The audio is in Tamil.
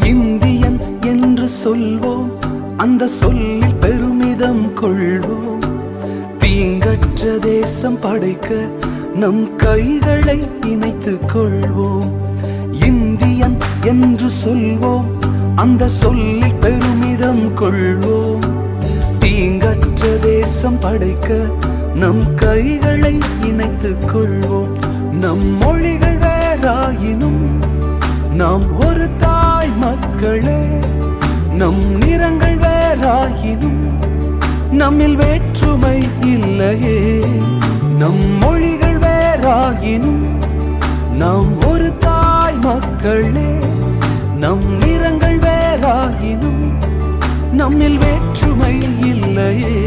இந்தியன் என்று சொல்வோம், அந்த சொல்லில் பெருமிதம் கொள்வோம். தீங்கற்ற தேசம் படைக்க நம் கைகளை இணைத்துக் கொள்வோம். இந்தியன் என்று சொல்வோம், அந்த சொல்லில் பெருமிதம் கொள்வோம். தீங்கற்ற தேசம் படைக்க நம் கைகளை இணைத்துக் கொள்வோம். நம் மொழிகள் வேறாயினும் நாம் ஒரு தாய் மக்களே. நம் நிறங்கள் வேறாயினும் நம்மில் வேற்றுமை இல்லையே. நம் மொழிகள் வேறாயினும் நாம் ஒரு தாய் மக்களே. நம் நிறங்கள் வேறாயினும் நம்மில் வேற்றுமை இல்லையே.